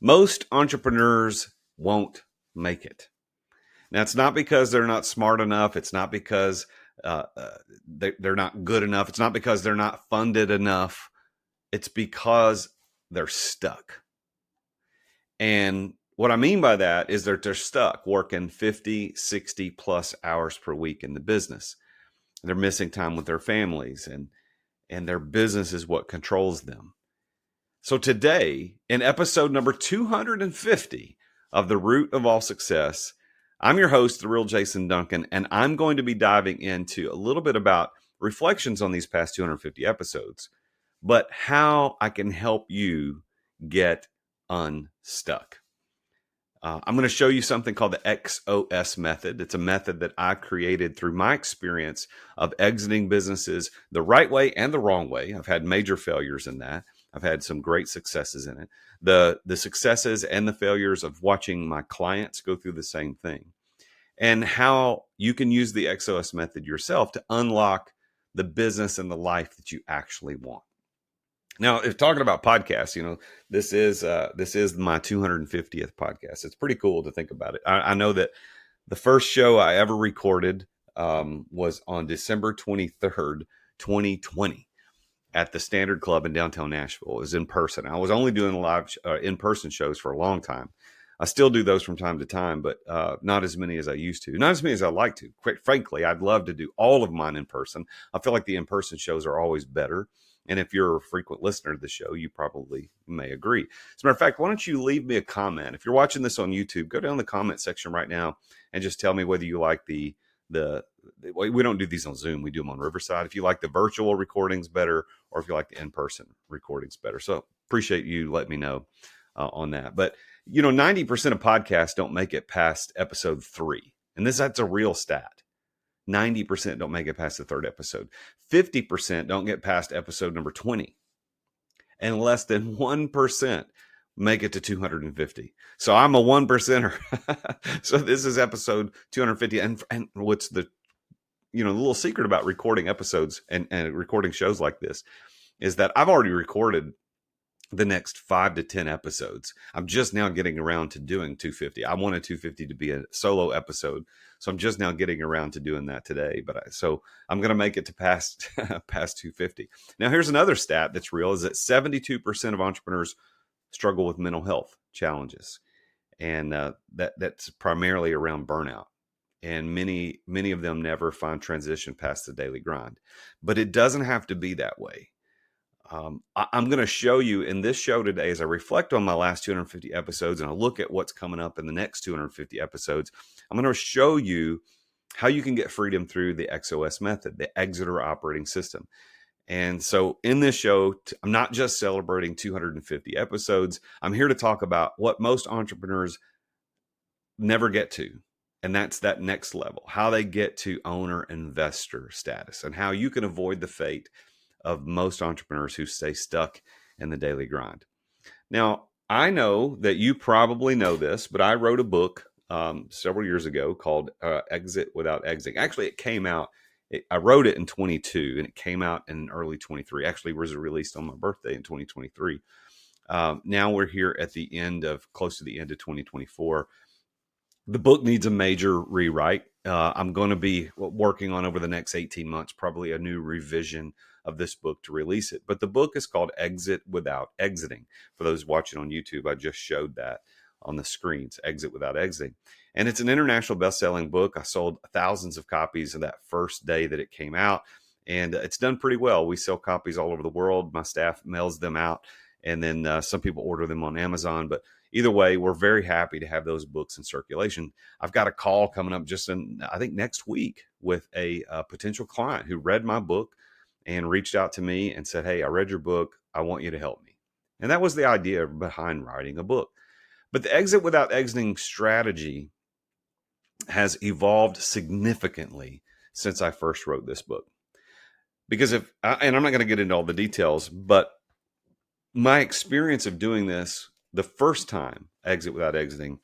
Most entrepreneurs won't make it. Now, it's not because they're not smart enough. It's not because they're not good enough. It's not because they're not funded enough. It's because they're stuck. And what I mean by that is that they're stuck working 50, 60 plus hours per week in the business. They're missing time with their families, and their business is what controls them. So today, in episode number 250 of The Root of All Success, I'm your host, the Real Jason Duncan, and I'm going to be diving into a little bit about reflections on these past 250 episodes, but how I can help you get unstuck. I'm going to show you something called the XOS method. It's a method that I created through my experience of exiting businesses the right way and the wrong way. I've had major failures in that. I've had some great successes in it. The successes and the failures of watching my clients go through the same thing, and how you can use the XOS method yourself to unlock the business and the life that you actually want. Now, if talking about podcasts, this is my 250th podcast. It's pretty cool to think about it. I know that the first show I ever recorded was on December 23rd, 2020 at the Standard Club in downtown Nashville. It was in person. I was only doing live in-person shows for a long time. I still do those from time to time, but not as many as I used to. Not as many as I'd like to. Quite frankly, I'd love to do all of mine in person. I feel like the in-person shows are always better. And if you're a frequent listener to the show, you probably may agree. As a matter of fact, why don't you leave me a comment? If you're watching this on YouTube, go down the comment section right now and just tell me whether you like the we don't do these on Zoom. We do them on Riverside. If you like the virtual recordings better, or if you like the in-person recordings better. So appreciate you letting me know on that. But 90% of podcasts don't make it past episode 3. And that's a real stat. 90% don't make it past the 3rd episode. 50% don't get past episode number 20. And less than 1% make it to 250. So I'm a 1%er. So this is episode 250. And what's the little secret about recording episodes and recording shows like this is that I've already recorded the next 5 to 10 episodes. I'm just now getting around to doing 250. I wanted 250 to be a solo episode, so I'm just now getting around to doing that today. So I'm going to make it to past 250. Now, here's another stat that's real: is that 72% of entrepreneurs struggle with mental health challenges, and that's primarily around burnout. And many of them never find transition past the daily grind. But it doesn't have to be that way. I'm going to show you in this show today, as I reflect on my last 250 episodes and I look at what's coming up in the next 250 episodes, I'm going to show you how you can get freedom through the XOS method, the Exeter operating system. And so in this show, I'm not just celebrating 250 episodes. I'm here to talk about what most entrepreneurs never get to. And that's that next level, how they get to owner investor status, and how you can avoid the fate of most entrepreneurs who stay stuck in the daily grind. Now, I know that you probably know this, but I wrote a book several years ago called Exit Without Exiting. Actually, it came out, I wrote it in 22 and it came out in early 23. Actually, it was released on my birthday in 2023. Now we're here at close to the end of 2024. The book needs a major rewrite. I'm going to be working on over the next 18 months, probably a new revision of this book to release it. But the book is called Exit Without Exiting. For those watching on YouTube, I just showed that on the screens, Exit Without Exiting. And it's an international best-selling book. I sold thousands of copies of that first day that it came out. And it's done pretty well. We sell copies all over the world. My staff mails them out. And then some people order them on Amazon. But either way, we're very happy to have those books in circulation. I've got a call coming up just I think next week with a potential client who read my book and reached out to me and said, "Hey, I read your book. I want you to help me." And that was the idea behind writing a book. But the Exit Without Exiting strategy has evolved significantly since I first wrote this book. Because and I'm not going to get into all the details, but my experience of doing this the first time, Exit Without Exiting,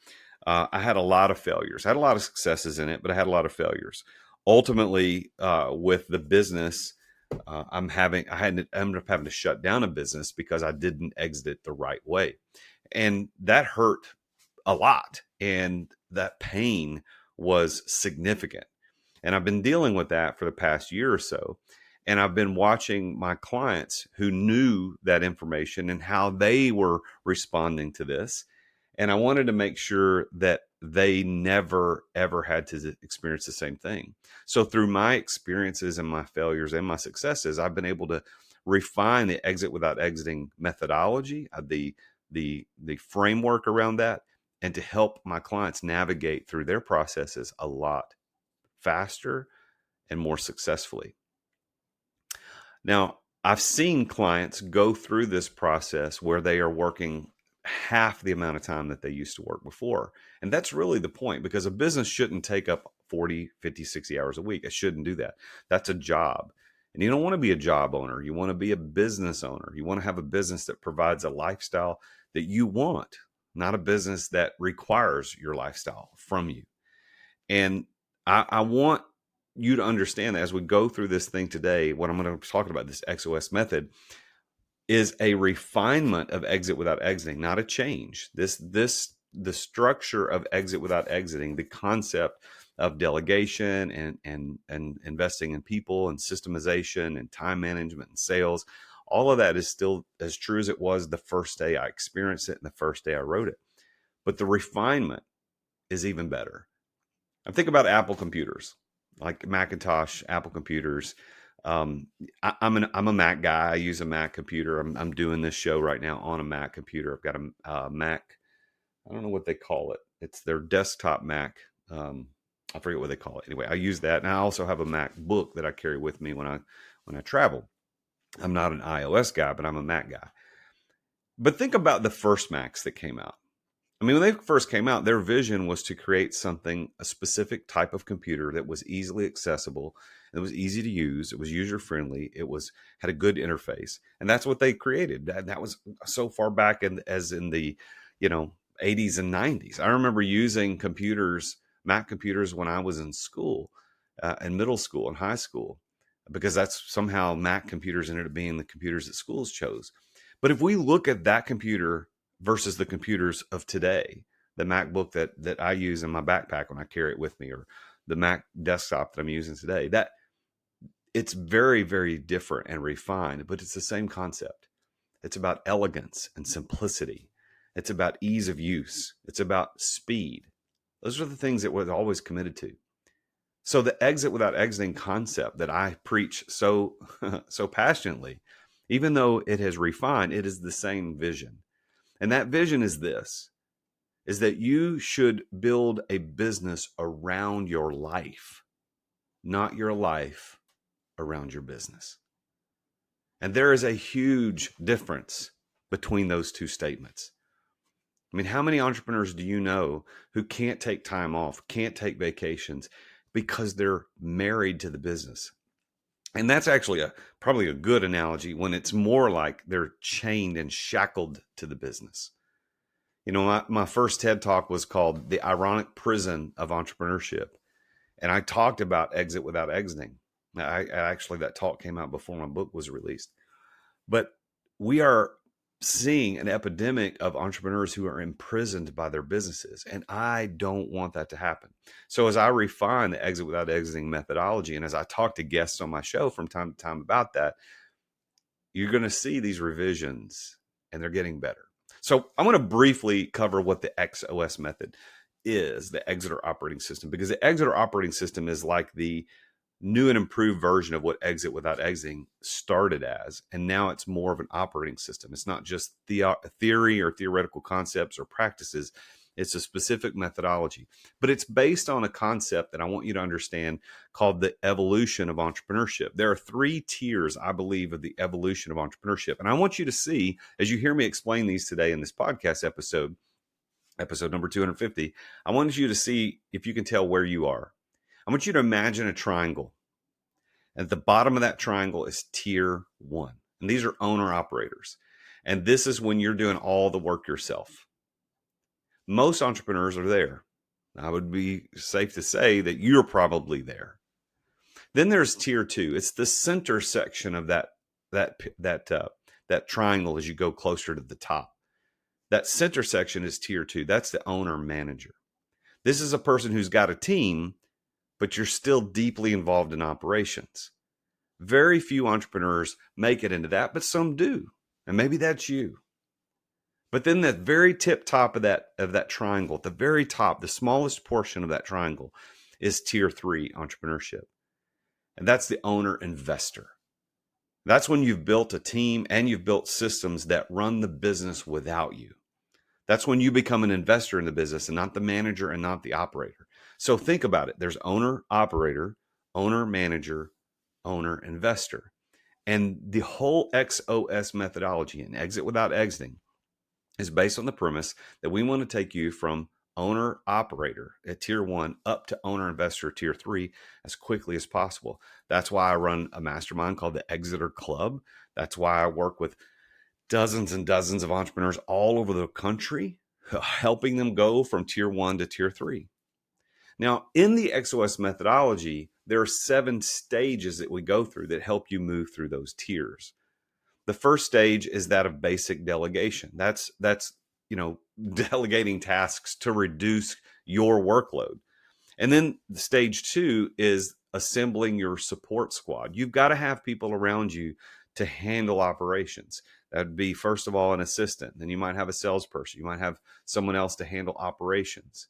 I had a lot of failures. I had a lot of successes in it, but I had a lot of failures. Ultimately, with the business, I ended up having to shut down a business because I didn't exit it the right way. And that hurt a lot. And that pain was significant. And I've been dealing with that for the past year or so. And I've been watching my clients who knew that information and how they were responding to this. And I wanted to make sure that they never, ever had to experience the same thing. So through my experiences and my failures and my successes, I've been able to refine the exit without exiting methodology, the framework around that, and to help my clients navigate through their processes a lot faster and more successfully. Now, I've seen clients go through this process where they are working half the amount of time that they used to work before. And that's really the point, because a business shouldn't take up 40, 50, 60 hours a week. It shouldn't do that. That's a job. And you don't want to be a job owner. You want to be a business owner. You want to have a business that provides a lifestyle that you want, not a business that requires your lifestyle from you. And I want you to understand that as we go through this thing today, what I'm going to be talking about, this XOS method, is a refinement of exit without exiting, not a change. The structure of exit without exiting, the concept of delegation and investing in people and systemization and time management and sales, all of that is still as true as it was the first day I experienced it and the first day I wrote it. But the refinement is even better. I think about Apple computers, like Macintosh, Apple computers. I'm a Mac guy. I use a Mac computer. I'm doing this show right now on a Mac computer. I've got a Mac. I don't know what they call it. It's their desktop Mac. I forget what they call it. Anyway, I use that, and I also have a MacBook that I carry with me when I travel. I'm not an iOS guy, but I'm a Mac guy. But think about the first Macs that came out. I mean, when they first came out, their vision was to create something, a specific type of computer that was easily accessible. It was easy to use. It was user friendly. Had a good interface, and that's what they created. That was so far back as in the, 80s and 90s. I remember using computers, Mac computers, when I was in school, in middle school and high school, because that's somehow Mac computers ended up being the computers that schools chose. But if we look at that computer versus the computers of today, the MacBook that I use in my backpack when I carry it with me, or the Mac desktop that I'm using today, that it's very, very different and refined, but it's the same concept. It's about elegance and simplicity. It's about ease of use. It's about speed. Those are the things that we're always committed to. So the exit without exiting concept that I preach so passionately, even though it has refined, it is the same vision. And that vision is this, is that you should build a business around your life, not your life around your business. And there is a huge difference between those two statements. I mean, how many entrepreneurs do you know who can't take time off, can't take vacations because they're married to the business? And that's actually probably a good analogy, when it's more like they're chained and shackled to the business. My first TED Talk was called The Ironic Prison of Entrepreneurship. And I talked about exit without exiting. Actually, that talk came out before my book was released. But we are seeing an epidemic of entrepreneurs who are imprisoned by their businesses. And I don't want that to happen. So as I refine the exit without exiting methodology, and as I talk to guests on my show from time to time about that, you're going to see these revisions, and they're getting better. So I'm going to briefly cover what the XOS method is, the Exeter operating system, because the Exeter operating system is like the new and improved version of what exit without exiting started as. And now it's more of an operating system. It's not just theory or theoretical concepts or practices. It's a specific methodology, but it's based on a concept that I want you to understand called the evolution of entrepreneurship. There are 3 tiers, I believe, of the evolution of entrepreneurship. And I want you to see, as you hear me explain these today in this podcast episode number 250, I want you to see if you can tell where you are. I want you to imagine a triangle. At the bottom of that triangle is tier 1. And these are owner operators. And this is when you're doing all the work yourself. Most entrepreneurs are there. I would be safe to say that you're probably there. Then there's tier 2. It's the center section of that triangle as you go closer to the top. That center section is tier 2. That's the owner manager. This is a person who's got a team, but you're still deeply involved in operations. Very few entrepreneurs make it into that, but some do. And maybe that's you. But then the very tip top of that triangle, at the very top, the smallest portion of that triangle is tier 3 entrepreneurship. And that's the owner investor. That's when you've built a team and you've built systems that run the business without you. That's when you become an investor in the business and not the manager and not the operator. So think about it. There's owner, operator, owner, manager, owner, investor. And the whole XOS methodology and exit without exiting is based on the premise that we want to take you from owner operator at tier 1 up to owner investor tier 3 as quickly as possible. That's why I run a mastermind called the Exeter Club. That's why I work with dozens and dozens of entrepreneurs all over the country, helping them go from tier 1 to tier 3. Now, in the XOS methodology, there are 7 stages that we go through that help you move through those tiers. The first stage is that of basic delegation. That's delegating tasks to reduce your workload. And then stage 2 is assembling your support squad. You've got to have people around you to handle operations. That'd be, first of all, an assistant. Then you might have a salesperson. You might have someone else to handle operations.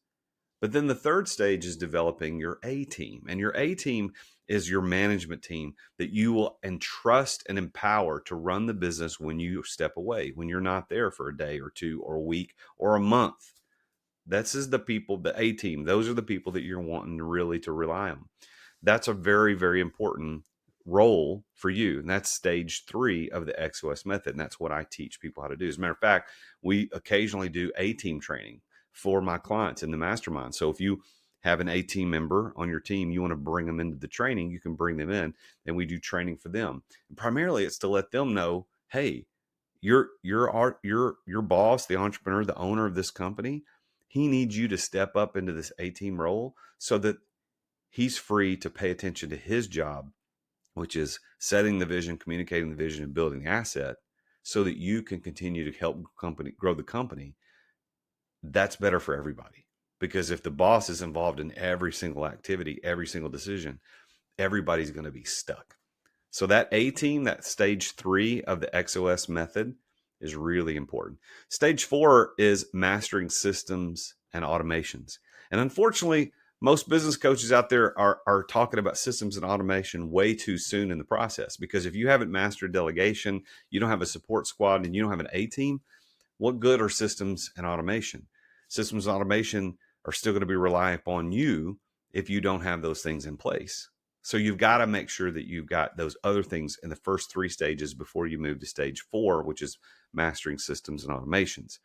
But then the third stage is developing your A team. And your A team is your management team that you will entrust and empower to run the business when you step away, when you're not there for a day or two or a week or a month. This is the people, the A team. Those are the people that you're wanting really to rely on. That's a very, very important role for you. And that's stage 3 of the XOS method. And that's what I teach people how to do. As a matter of fact, we occasionally do A team training for my clients in the mastermind. So if you have an A team member on your team, you want to bring them into the training, you can bring them in and we do training for them. And primarily it's to let them know, hey, your boss, the entrepreneur, the owner of this company, he needs you to step up into this A team role so that he's free to pay attention to his job, which is setting the vision, communicating the vision, and building the asset so that you can continue to help grow the company. That's better for everybody. Because if the boss is involved in every single activity, every single decision, everybody's going to be stuck. So that A team, that stage 3 of the XOS method is really important. Stage 4 is mastering systems and automations. And unfortunately, most business coaches out there are talking about systems and automation way too soon in the process. Because if you haven't mastered delegation, you don't have a support squad, and you don't have an A team, what good are systems and automation? Systems and automation are still going to be reliant upon you if you don't have those things in place. So you've got to make sure that you've got those other things in the first 3 stages before you move to stage 4, which is mastering systems and automations.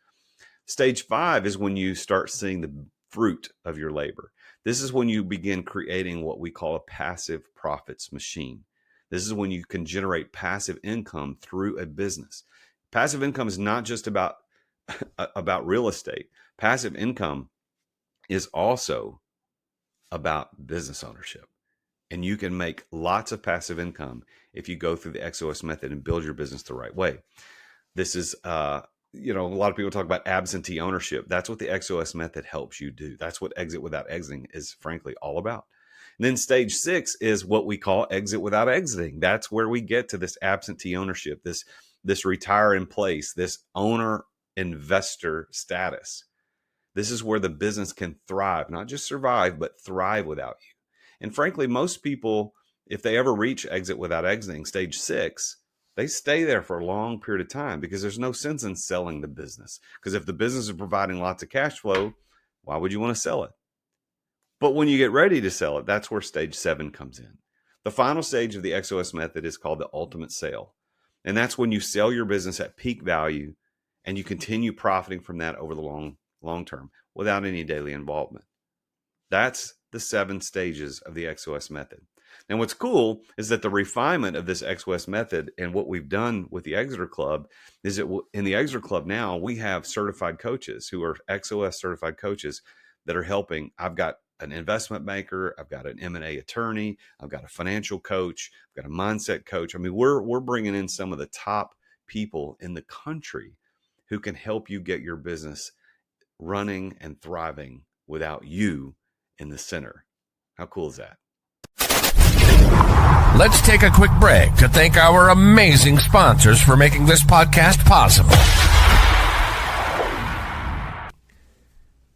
Stage 5 is when you start seeing the fruit of your labor. This is when you begin creating what we call a passive profits machine. This is when you can generate passive income through a business. Passive income is not just about real estate. Passive income is also about business ownership. And you can make lots of passive income if you go through the XOS method and build your business the right way. This is, a lot of people talk about absentee ownership. That's what the XOS method helps you do. That's what exit without exiting is frankly all about. And then stage 6 is what we call exit without exiting. That's where we get to this absentee ownership, this retire in place, this owner investor status. This is where the business can thrive, not just survive, but thrive without you. And frankly, most people, if they ever reach exit without exiting, stage 6, they stay there for a long period of time because there's no sense in selling the business. Because if the business is providing lots of cash flow, why would you want to sell it? But when you get ready to sell it, that's where stage 7 comes in. The final stage of the XOS method is called the ultimate sale. And that's when you sell your business at peak value and you continue profiting from that over the long term without any daily involvement. That's the 7 stages of the XOS method. And what's cool is that the refinement of this XOS method and what we've done with the Exeter Club is that in the Exeter Club now, we have certified coaches who are XOS certified coaches that are helping. I've got an investment banker, I've got an M&A attorney, I've got a financial coach, I've got a mindset coach. I mean, we're bringing in some of the top people in the country who can help you get your business running and thriving without you in the center. How cool is that? Let's take a quick break to thank our amazing sponsors for making this podcast possible.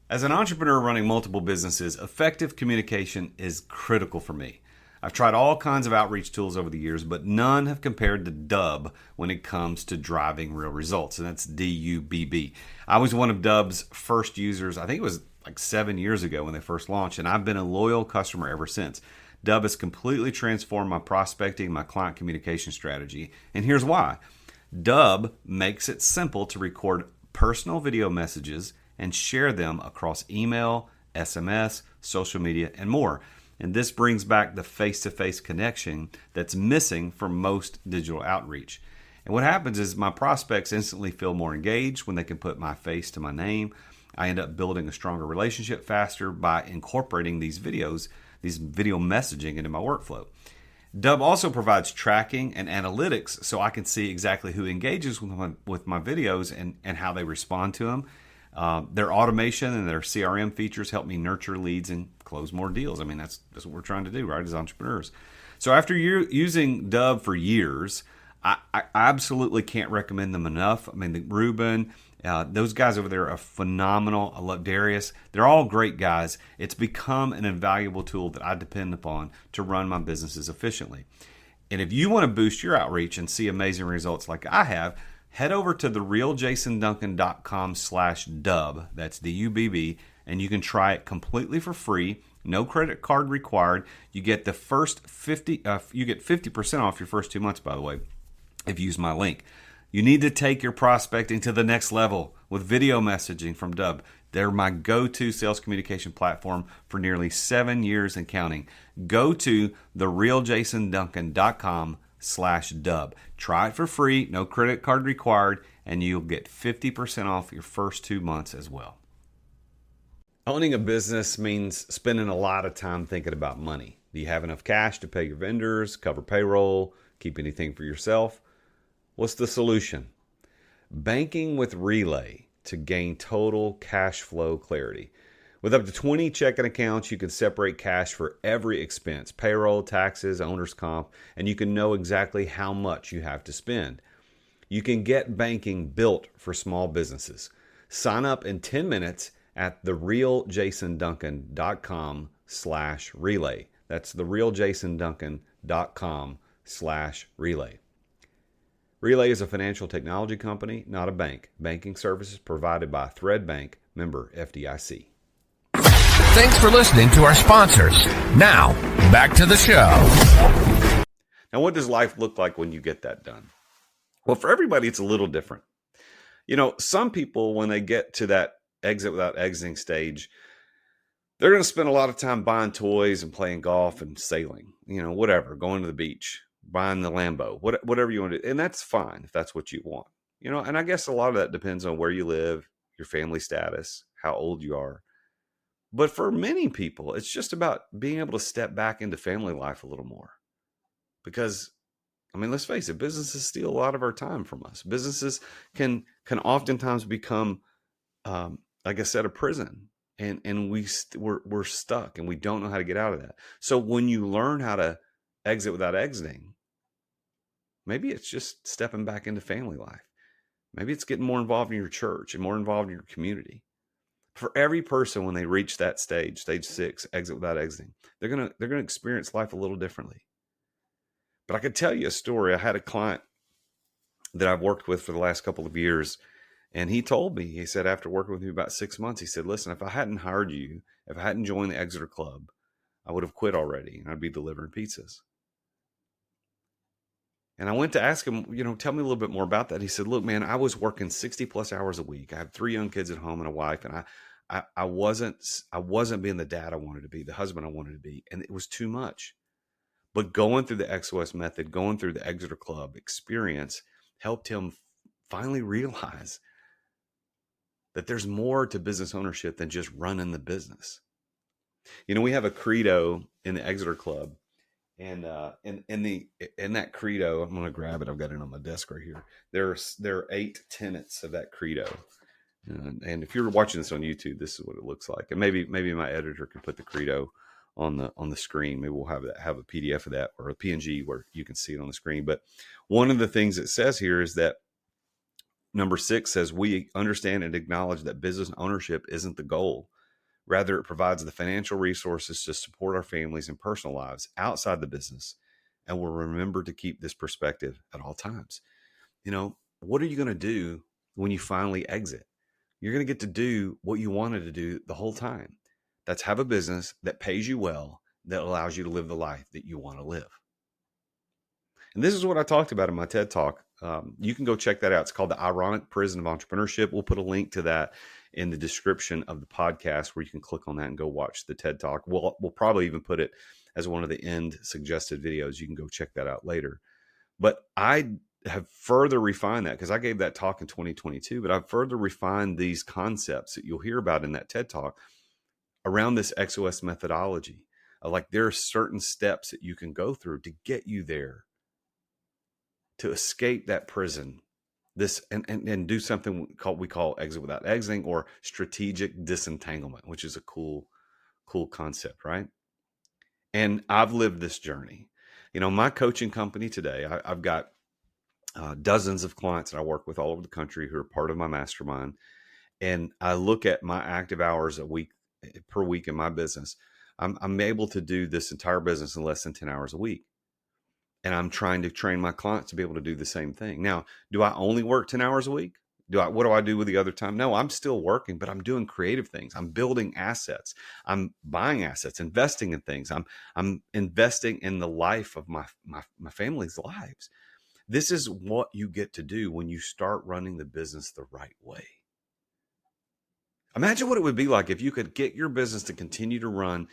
As an entrepreneur running multiple businesses, effective communication is critical for me. I've tried all kinds of outreach tools over the years, but none have compared to Dubb when it comes to driving real results, and that's Dubb. I was one of Dubb's first users. I think it was like 7 years ago when they first launched, and I've been a loyal customer ever since. Dubb has completely transformed my prospecting, my client communication strategy, and here's why. Dubb makes it simple to record personal video messages and share them across email, SMS, social media, and more. And this brings back the face-to-face connection that's missing from most digital outreach. And what happens is my prospects instantly feel more engaged when they can put my face to my name. I end up building a stronger relationship faster by incorporating these video messaging into my workflow. Dubb also provides tracking and analytics so I can see exactly who engages with my videos and how they respond to them. Their automation and their CRM features help me nurture leads and close more deals. I mean, that's what we're trying to do, right, as entrepreneurs. So after using Dubb for years, I absolutely can't recommend them enough. I mean, Ruben, those guys over there are phenomenal. I love Darius. They're all great guys. It's become an invaluable tool that I depend upon to run my businesses efficiently. And if you want to boost your outreach and see amazing results like I have, head over to therealjasonduncan.com/Dubb. That's Dubb, and you can try it completely for free. No credit card required. You get the first 50% off your first 2 months, by the way, if you use my link. You need to take your prospecting to the next level with video messaging from Dubb. They're my go-to sales communication platform for nearly 7 years and counting. Go to therealjasonduncan.com/Dubb. Try it for free, no credit card required, and you'll get 50% off your first 2 months as well. Owning a business means spending a lot of time thinking about money. Do you have enough cash to pay your vendors, cover payroll, keep anything for yourself? What's the solution? Banking with Relay to gain total cash flow clarity. With up to 20 checking accounts, you can separate cash for every expense, payroll, taxes, owner's comp, and you can know exactly how much you have to spend. You can get banking built for small businesses. Sign up in 10 minutes at therealjasonduncan.com/relay. That's therealjasonduncan.com/relay. Relay is a financial technology company, not a bank. Banking services provided by Thread Bank, member FDIC. Thanks for listening to our sponsors. Now, back to the show. Now, what does life look like when you get that done? Well, for everybody, it's a little different. You know, some people, when they get to that exit without exiting stage, they're going to spend a lot of time buying toys and playing golf and sailing, whatever, going to the beach, buying the Lambo, whatever you want to do. And that's fine if that's what you want, and I guess a lot of that depends on where you live, your family status, how old you are. But for many people, it's just about being able to step back into family life a little more. Because, let's face it, businesses steal a lot of our time from us. Businesses can oftentimes become like a set of prison, and we're stuck and we don't know how to get out of that. So when you learn how to exit without exiting, maybe it's just stepping back into family life. Maybe it's getting more involved in your church and more involved in your community. For every person, when they reach that stage 6, exit without exiting, they're gonna experience life a little differently. But I could tell you a story. I had a client that I've worked with for the last couple of years, and he told me, he said, after working with me about 6 months, he said, listen, if I hadn't hired you, if I hadn't joined the Exeter Club, I would have quit already, and I'd be delivering pizzas. And I went to ask him, tell me a little bit more about that. He said, look, man, I was working 60 plus hours a week. I have 3 young kids at home and a wife, and I wasn't being the dad I wanted to be, the husband I wanted to be, and it was too much. But going through the XOS method, going through the Exeter Club experience helped him finally realize that there's more to business ownership than just running the business. We have a credo in the Exeter Club, And in that credo, I'm going to grab it. I've got it on my desk right here. There are 8 tenets of that credo. And if you're watching this on YouTube, this is what it looks like. And maybe my editor can put the credo on the screen. Maybe we'll have a PDF of that, or a PNG where you can see it on the screen. But one of the things it says here is that number 6 says, we understand and acknowledge that business ownership isn't the goal. Rather, it provides the financial resources to support our families and personal lives outside the business. And we'll remember to keep this perspective at all times. What are you going to do when you finally exit? You're going to get to do what you wanted to do the whole time. That's have a business that pays you well, that allows you to live the life that you want to live. And this is what I talked about in my TED Talk. You can go check that out. It's called The Ironic Prison of Entrepreneurship. We'll put a link to that in the description of the podcast, where you can click on that and go watch the TED Talk. We'll probably even put it as one of the end suggested videos. You can go check that out later. But I have further refined that, because I gave that talk in 2022, but I've further refined these concepts that you'll hear about in that TED Talk around this XOS methodology. Like, there are certain steps that you can go through to get you there, to escape that prison, and do something we call exit without exiting, or strategic disentanglement, which is a cool concept, right? And I've lived this journey. My coaching company today, I've got dozens of clients that I work with all over the country who are part of my mastermind. And I look at my active hours per week in my business. I'm able to do this entire business in less than 10 hours a week. And I'm trying to train my clients to be able to do the same thing. Now, do I only work 10 hours a week? What do I do with the other time? No, I'm still working, but I'm doing creative things. I'm building assets. I'm buying assets, investing in things. I'm investing in the life of my family's lives. This is what you get to do when you start running the business the right way. Imagine what it would be like if you could get your business to continue to run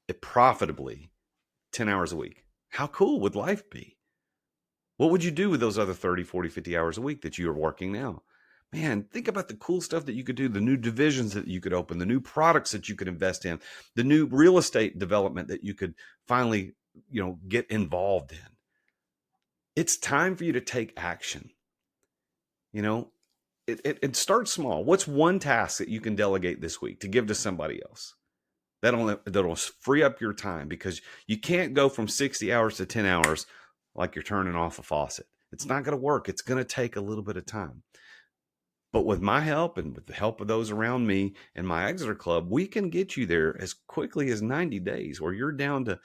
it profitably 10 hours a week. How cool would life be? What would you do with those other 30, 40, 50 hours a week that you are working now? Man, think about the cool stuff that you could do, the new divisions that you could open, the new products that you could invest in, the new real estate development that you could finally, get involved in. It's time for you to take action. It starts small. What's one task that you can delegate this week to give to somebody else? That'll free up your time, because you can't go from 60 hours to 10 hours like you're turning off a faucet. It's not going to work. It's going to take a little bit of time. But with my help, and with the help of those around me and my Exeter Club, we can get you there as quickly as 90 days, where you're down to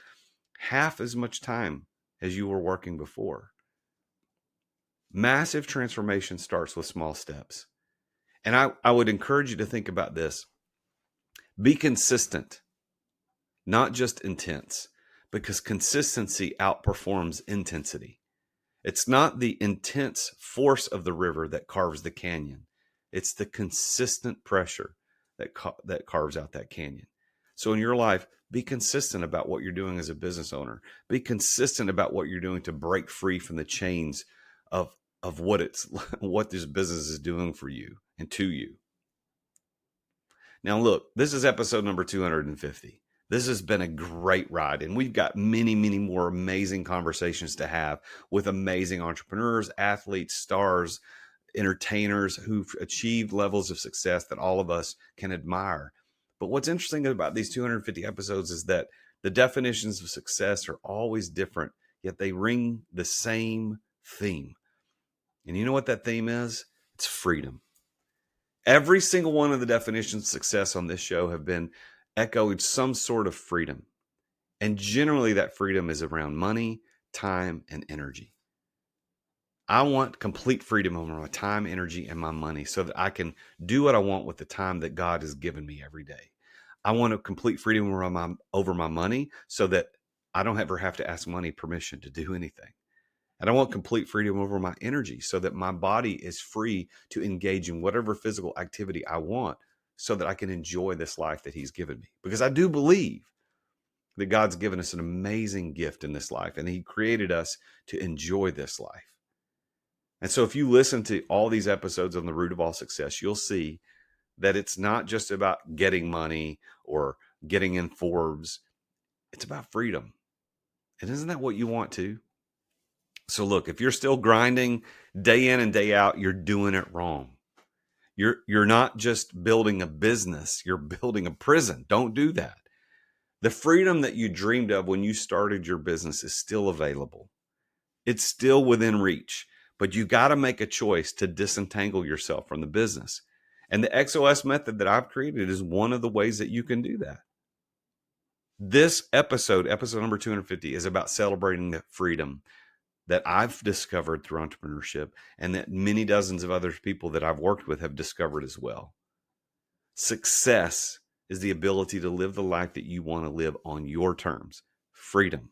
half as much time as you were working before. Massive transformation starts with small steps. And I would encourage you to think about this. Be consistent, not just intense, because consistency outperforms intensity. It's not the intense force of the river that carves the canyon. It's the consistent pressure that carves out that canyon. So in your life, be consistent about what you're doing as a business owner. Be consistent about what you're doing to break free from the chains of what this business is doing for you and to you. Now, look, this is episode number 250. This has been a great ride, and we've got many, many more amazing conversations to have with amazing entrepreneurs, athletes, stars, entertainers who've achieved levels of success that all of us can admire. But what's interesting about these 250 episodes is that the definitions of success are always different, yet they ring the same theme. And you know what that theme is? It's freedom. Every single one of the definitions of success on this show have been echoing some sort of freedom. And generally that freedom is around money, time, and energy. I want complete freedom over my time, energy, and my money, so that I can do what I want with the time that God has given me every day. I want a complete freedom over my money, so that I don't ever have to ask money permission to do anything. And I want complete freedom over my energy, so that my body is free to engage in whatever physical activity I want, so that I can enjoy this life that He's given me. Because I do believe that God's given us an amazing gift in this life, and He created us to enjoy this life. And so if you listen to all these episodes on the root of all success, you'll see that it's not just about getting money or getting in Forbes. It's about freedom. And isn't that what you want to? So look, if you're still grinding day in and day out, you're doing it wrong. You're not just building a business, you're building a prison. Don't do that. The freedom that you dreamed of when you started your business is still available. It's still within reach, but you got to make a choice to disentangle yourself from the business. And the XOS method that I've created is one of the ways that you can do that. This episode number 250, is about celebrating the freedom that I've discovered through entrepreneurship and that many dozens of other people that I've worked with have discovered as well. Success is the ability to live the life that you want to live on your terms. Freedom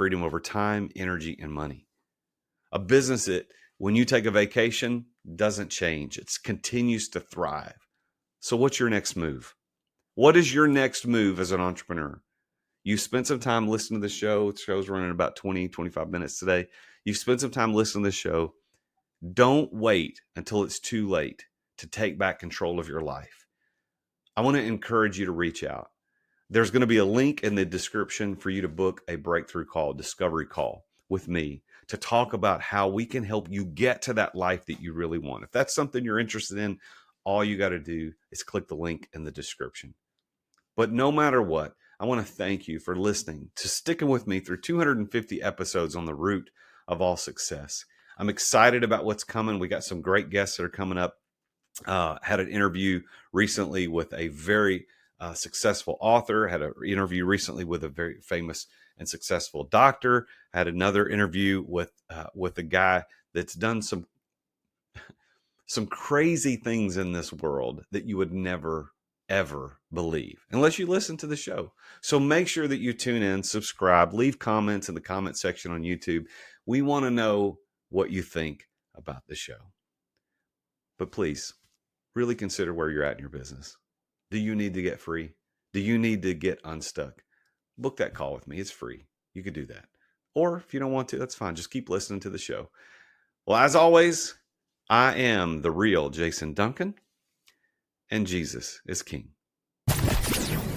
over time, energy, and money. A business that when you take a vacation doesn't change. It continues to thrive. So what's your next move? What is your next move as an entrepreneur? You spent some time listening to the show. The show's running about 20, 25 minutes today. You've spent some time listening to the show. Don't wait until it's too late to take back control of your life. I want to encourage you to reach out. There's going to be a link in the description for you to book a breakthrough call, discovery call with me to talk about how we can help you get to that life that you really want. If that's something you're interested in, all you got to do is click the link in the description. But no matter what, I want to thank you for listening, to sticking with me through 250 episodes on the root of all success. I'm excited about what's coming. We got some great guests that are coming up. Had an interview recently with a very successful author. Had an interview recently with a very famous and successful doctor. Had another interview with a guy that's done some crazy things in this world that you would never ever believe unless you listen to the show. So make sure that you tune in, subscribe, leave comments in the comment section on YouTube. We want to know what you think about the show. But please, really consider where you're at in your business. Do you need to get free? Do you need to get unstuck? Book that call with me. It's free. You could do that. Or if you don't want to, that's fine. Just keep listening to the show. Well, as always, I am the real Jason Duncan, and Jesus is King.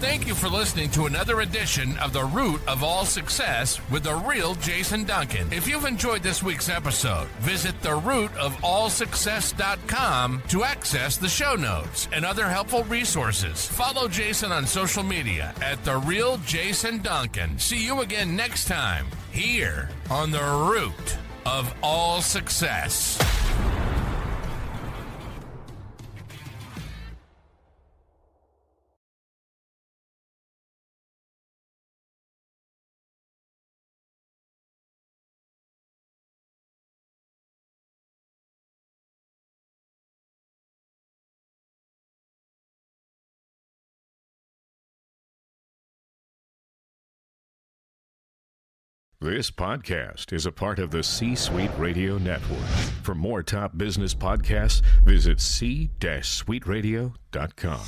Thank you for listening to another edition of The Root of All Success with the real Jason Duncan. If you've enjoyed this week's episode, visit therootofallsuccess.com to access the show notes and other helpful resources. Follow Jason on social media at The Real Jason Duncan. See you again next time here on The Root of All Success. This podcast is a part of the C-Suite Radio Network. For more top business podcasts, visit c-suiteradio.com.